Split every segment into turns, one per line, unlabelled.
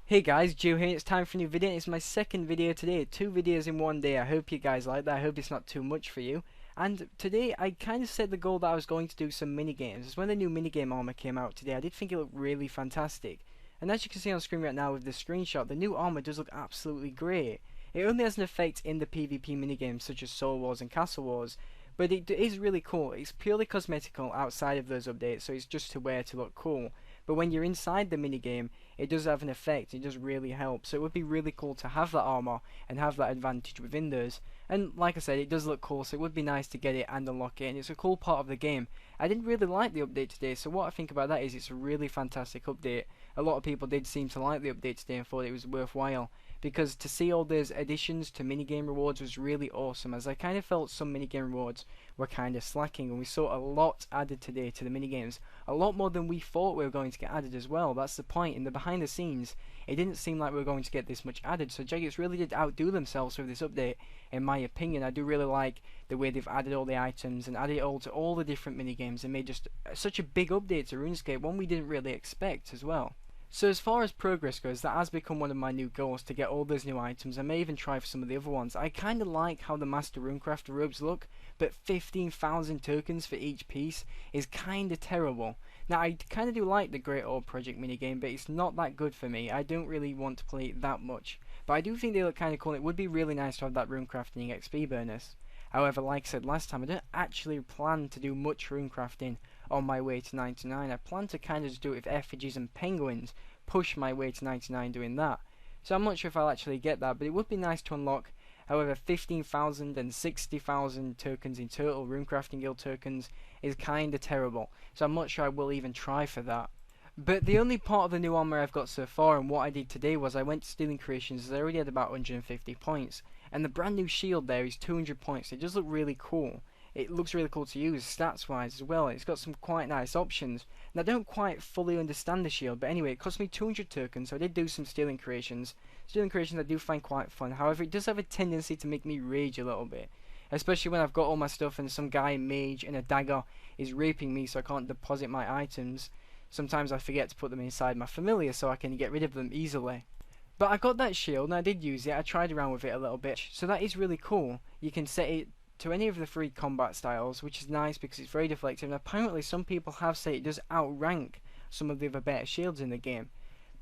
Hey guys, Geo here. It's time for a new video. It's my second video today. Two videos in one day. I hope you guys like that. I hope it's not too much for you. And today I kind of set the goal that I was going to do some mini games. When the new minigame armor came out today, I did think it looked really fantastic. And as you can see on screen right now with the screenshot, the new armor does look absolutely great. It only has an effect in the PvP minigames such as Soul Wars and Castle Wars, but it is really cool. It's purely cosmetical outside of those updates, so it's just to wear to look cool. But when you're inside the minigame, it does have an effect. It does really help. So it would be really cool to have that armor and have that advantage within those. And like I said, it does look cool, so it would be nice to get it and unlock it. And it's a cool part of the game. I didn't really like the update today, so what I think about that is it's a really fantastic update. A lot of people did seem to like the update today and thought it was worthwhile, because to see all those additions to minigame rewards was really awesome, as I kind of felt some minigame rewards were kind of slacking, and we saw a lot added today to the minigames. A lot more than we thought we were going to get added as well. That's the point. In the behind the scenes, it didn't seem like we were going to get this much added, so Jagex really did outdo themselves with this update, in my opinion. I do really like the way they've added all the items and added it all to all the different minigames and made just such a big update to RuneScape, one we didn't really expect as well. So as far as progress goes, that has become one of my new goals, to get all those new items. I may even try for some of the other ones. I kind of like how the Master Runecrafter robes look, but 15,000 tokens for each piece is kind of terrible. Now I kind of do like the Great Orb Project minigame, but it's not that good for me. I don't really want to play it that much. But I do think they look kind of cool. It would be really nice to have that runecrafting XP bonus. However, like I said last time, I don't actually plan to do much runecrafting on my way to 99. I plan to kind of just do it with effigies and penguins, push my way to 99 doing that. So I'm not sure if I'll actually get that, but it would be nice to unlock. However, 15,000 and 60,000 tokens in total, runecrafting guild tokens, is kinda terrible. So I'm not sure I will even try for that. But the only part of the new armor I've got so far, and what I did today, was I went to Stealing Creations, as I already had about 150 points. And the brand new shield there is 200 points. It does look really cool. It looks really cool to use stats wise as well. It's got some quite nice options. And I don't quite fully understand the shield, but anyway, it cost me 200 tokens, so I did do some Stealing Creations. Stealing Creations I do find quite fun. However, it does have a tendency to make me rage a little bit, especially when I've got all my stuff and some guy mage and a dagger is raping me so I can't deposit my items. Sometimes I forget to put them inside my familiar so I can get rid of them easily. But I got that shield and I did use it. I tried around with it a little bit, so that is really cool. You can set it to any of the 3 combat styles, which is nice because it's very deflective, and apparently some people have said it does outrank some of the other better shields in the game.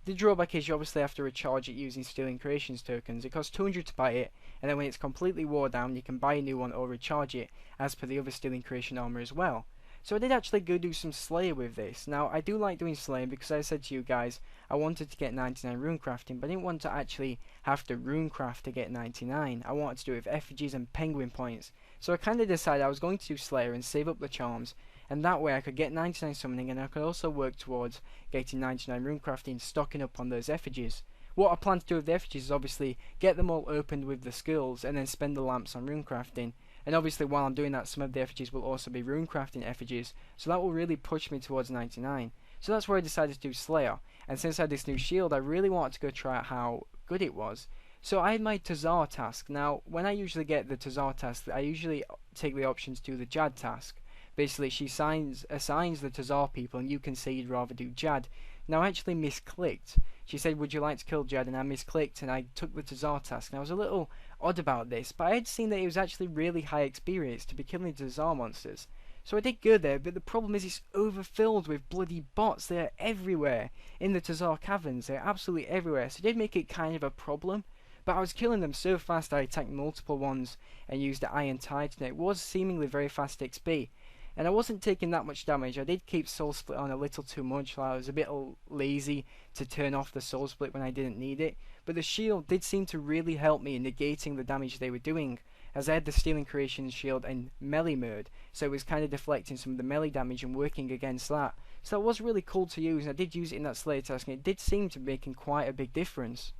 The drawback is you obviously have to recharge it using Stealing Creations tokens. It costs 200 to buy it, and then when it's completely wore down you can buy a new one or recharge it, as per the other Stealing Creation armor as well. So I did actually go do some Slayer with this. Now I do like doing Slayer because I said to you guys I wanted to get 99 runecrafting, but I didn't want to actually have to runecraft to get 99. I wanted to do it with effigies and penguin points. So I kind of decided I was going to do Slayer and save up the charms, and that way I could get 99 summoning, and I could also work towards getting 99 runecrafting, stocking up on those effigies. What I plan to do with the effigies is obviously get them all opened with the skills and then spend the lamps on runecrafting. And obviously while I'm doing that, some of the effigies will also be runecrafting effigies, so that will really push me towards 99. So that's where I decided to do Slayer, and since I had this new shield I really wanted to go try out how good it was. So I had my Tazar task. Now when I usually get the Tazar task, I usually take the option to do the Jad task. Basically she assigns the Tazar people and you can say you'd rather do Jad. Now I actually misclicked. She said would you like to kill Jad, and I misclicked and I took the Tazar task. And I was a little odd about this, but I had seen that it was actually really high experience to be killing Tazar monsters. So I did go there, but the problem is it's overfilled with bloody bots. They are everywhere in the Tazar caverns. They're absolutely everywhere, so it did make it kind of a problem. But I was killing them so fast I attacked multiple ones and used the Iron Titan. It was seemingly very fast XP. And I wasn't taking that much damage. I did keep Soul Split on a little too much, so I was a bit lazy to turn off the Soul Split when I didn't need it. But the shield did seem to really help me in negating the damage they were doing, as I had the Stealing Creations shield in melee mode, so it was kind of deflecting some of the melee damage and working against that. So that was really cool to use, and I did use it in that Slayer task, and it did seem to be making quite a big difference.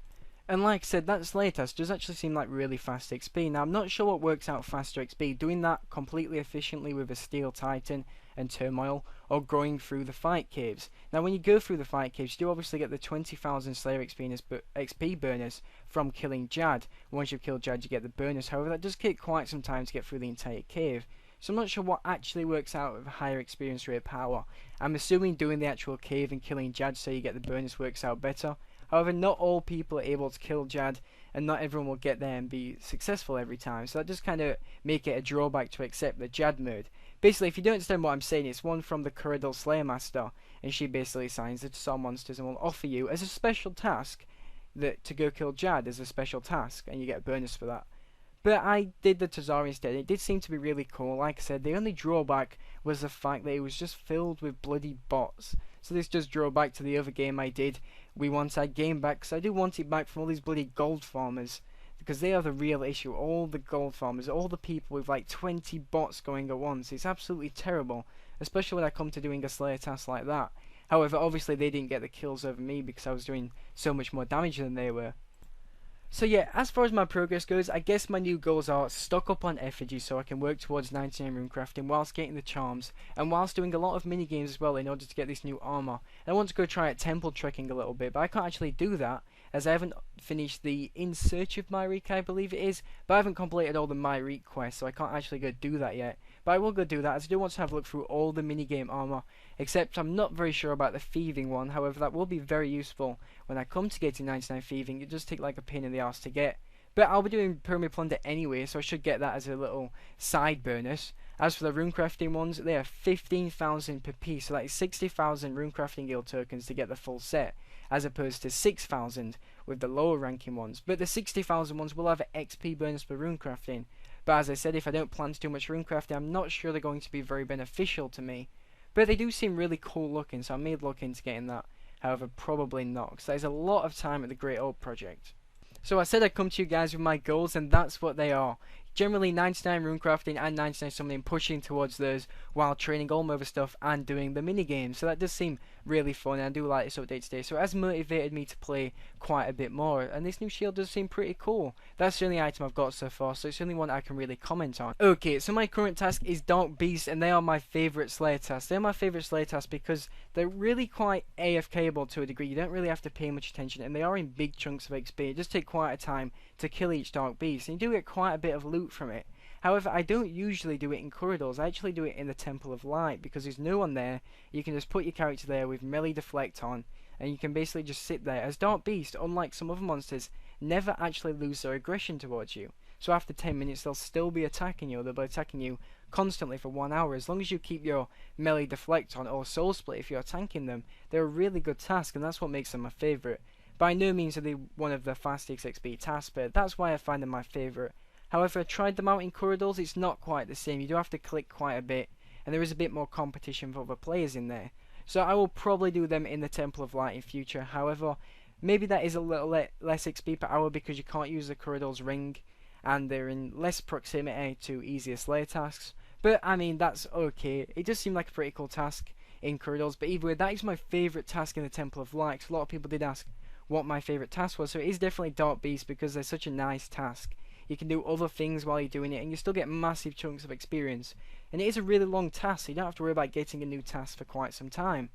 And like I said, that Slayer task does actually seem like really fast XP. Now I'm not sure what works out faster XP, doing that completely efficiently with a Steel Titan and Turmoil, or going through the fight caves. Now when you go through the fight caves, you do obviously get the 20,000 Slayer XP bonus from killing Jad. Once you've killed Jad you get the bonus, however that does take quite some time to get through the entire cave. So I'm not sure what actually works out with a higher experience rate power. I'm assuming doing the actual cave and killing Jad so you get the bonus works out better. However, not all people are able to kill Jad, and not everyone will get there and be successful every time. So that just kind of make it a drawback to accept the Jad mode. Basically, if you don't understand what I'm saying, it's one from the Corridor Slayer Master, and she basically assigns it to some monsters and will offer you as a special task that to go kill Jad as a special task, and you get a bonus for that. But I did the Tazari instead. It did seem to be really cool. Like I said, the only drawback was the fact that it was just filled with bloody bots. So this does draw back to the other game I did. We want our game back, because I do want it back from all these bloody gold farmers. Because they are the real issue. All the gold farmers, all the people with like 20 bots going at once. It's absolutely terrible. Especially when I come to doing a Slayer task like that. However, obviously they didn't get the kills over me because I was doing so much more damage than they were. So yeah, as far as my progress goes, I guess my new goals are stock up on effigy so I can work towards 99 rune crafting whilst getting the charms, and whilst doing a lot of mini games as well in order to get this new armor. And I want to go try at temple trekking a little bit, but I can't actually do that as I haven't finished the In Search of Myreek, I believe it is, but I haven't completed all the Myreek quests, so I can't actually go do that yet. But I will go do that, as I do want to have a look through all the minigame armor, except I'm not very sure about the thieving one. However, that will be very useful when I come to getting 99 thieving. It does take like a pain in the arse to get, but I'll be doing pyramid plunder anyway, so I should get that as a little side bonus. As for the runecrafting ones, they are 15,000 per piece, so that is 60,000 runecrafting guild tokens to get the full set, as opposed to 6,000 with the lower ranking ones. But the 60,000 ones will have an XP bonus for runecrafting. But as I said, if I don't plan to do much runecrafting, I'm not sure they're going to be very beneficial to me. But they do seem really cool looking, so I may look into getting that. However, probably not, because there's a lot of time at the Great Old Project. So I said I'd come to you guys with my goals, and that's what they are. Generally 99 runecrafting and 99 summoning, pushing towards those while training all my other stuff and doing the mini games. So that does seem really fun, and I do like this update today. So it has motivated me to play quite a bit more, and this new shield does seem pretty cool. That's the only item I've got so far, so it's the only one I can really comment on. Okay, so my current task is Dark Beast, and they are my favourite Slayer tasks. They're my favourite Slayer tasks because they're really quite AFKable to a degree. You don't really have to pay much attention, and they are in big chunks of XP. It does take quite a time to kill each Dark Beast, and you do get quite a bit of loot from it. However, I don't usually do it in corridors. I actually do it in the Temple of Light, because there's no one there. You can just put your character there with melee deflect on, and you can basically just sit there. As Dark Beast, unlike some other monsters, never actually lose their aggression towards you. So after 10 minutes, they'll still be attacking you. They'll be attacking you constantly for 1 hour. As long as you keep your melee deflect on, or soul split if you're tanking them, they're a really good task, and that's what makes them my favourite. By no means are they one of the fastest XP tasks, but that's why I find them my favourite. However, I tried them out in corridors, it's not quite the same. You do have to click quite a bit, and there is a bit more competition for other players in there. So I will probably do them in the Temple of Light in future. However, maybe that is a little less XP per hour because you can't use the corridor's ring, and they're in less proximity to easier Slayer tasks. But I mean, that's okay. It does seem like a pretty cool task in corridors, but either way, that is my favourite task in the Temple of Light. A lot of people did ask what my favourite task was, so it is definitely Dark Beast because they're such a nice task. You can do other things while you're doing it, and you still get massive chunks of experience. And it is a really long task, so you don't have to worry about getting a new task for quite some time.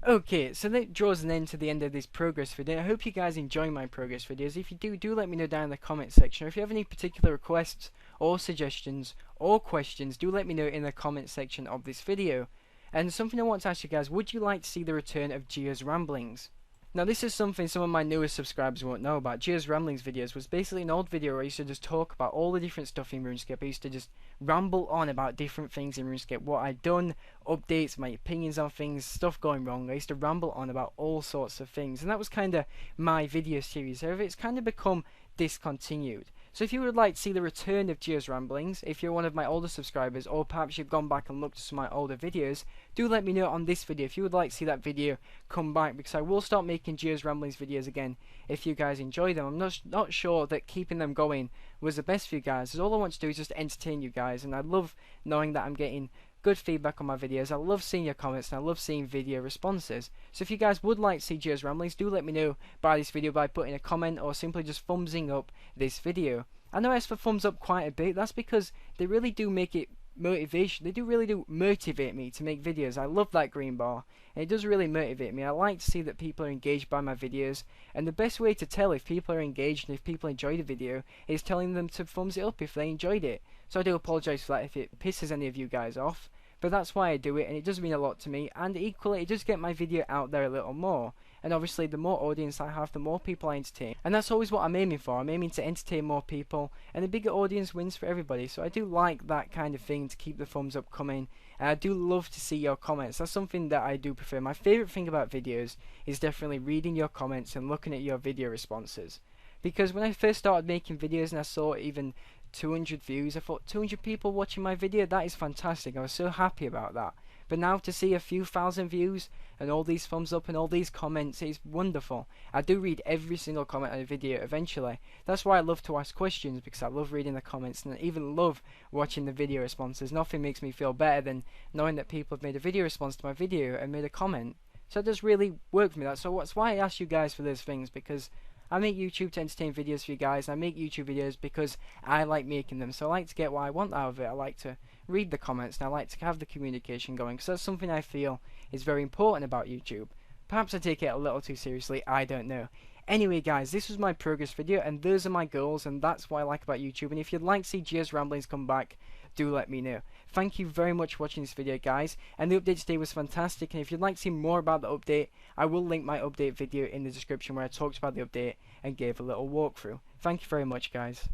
Okay, so that draws an end to the end of this progress video. I hope you guys enjoy my progress videos. If you do let me know down in the comment section. Or if you have any particular requests, or suggestions, or questions, do let me know in the comment section of this video. And something I want to ask you guys, would you like to see the return of Geo's Ramblings? Now this is something some of my newest subscribers won't know about. Geo's Ramblings videos was basically an old video where I used to just talk about all the different stuff in RuneScape. I used to just ramble on about different things in RuneScape, what I'd done, updates, my opinions on things, stuff going wrong. I used to ramble on about all sorts of things, and that was kind of my video series. However, it's kind of become discontinued. So if you would like to see the return of Geo's Ramblings, if you're one of my older subscribers, or perhaps you've gone back and looked at some of my older videos, do let me know on this video if you would like to see that video come back, because I will start making Geo's Ramblings videos again if you guys enjoy them. I'm not sure that keeping them going was the best for you guys, as all I want to do is just entertain you guys, and I love knowing that I'm getting good feedback on my videos. I love seeing your comments, and I love seeing video responses. So if you guys would like to see Geo's Ramblings, do let me know by this video by putting a comment, or simply just thumbsing up this video. I know I asked for thumbs up quite a bit. That's because they really do make it motivation. They really do motivate me to make videos. I love that green bar, and it does really motivate me. I like to see that people are engaged by my videos, and the best way to tell if people are engaged and if people enjoy the video is telling them to thumbs it up if they enjoyed it. So I do apologise for that if it pisses any of you guys off, but that's why I do it, and it does mean a lot to me, and equally it does get my video out there a little more. and obviously the more audience I have, the more people I entertain, and that's always what I'm aiming for. I'm aiming to entertain more people, and a bigger audience wins for everybody. So I do like that kind of thing, to keep the thumbs up coming, and I do love to see your comments. That's something that I do prefer. My favourite thing about videos is definitely reading your comments and looking at your video responses, because when I first started making videos and I saw even 200 views, I thought 200 people watching my video, that is fantastic. I was so happy about that. But now to see a few thousand views and all these thumbs up and all these comments is wonderful. I do read every single comment on a video eventually. That's why I love to ask questions, because I love reading the comments and I even love watching the video responses. Nothing makes me feel better than knowing that people have made a video response to my video and made a comment. So it does really work for me. That's why I ask you guys for those things, because I make YouTube to entertain videos for you guys, and I make YouTube videos because I like making them. So I like to get what I want out of it. I like to read the comments, and I like to have the communication going, because that's something I feel is very important about YouTube. Perhaps I take it a little too seriously, I don't know. Anyway guys, this was my progress video, and those are my goals, and that's what I like about YouTube. And if you'd like to see Geo's Ramblings come back, do let me know. Thank you very much for watching this video, guys, and the update today was fantastic. And if you'd like to see more about the update, I will link my update video in the description, where I talked about the update and gave a little walkthrough. Thank you very much, guys.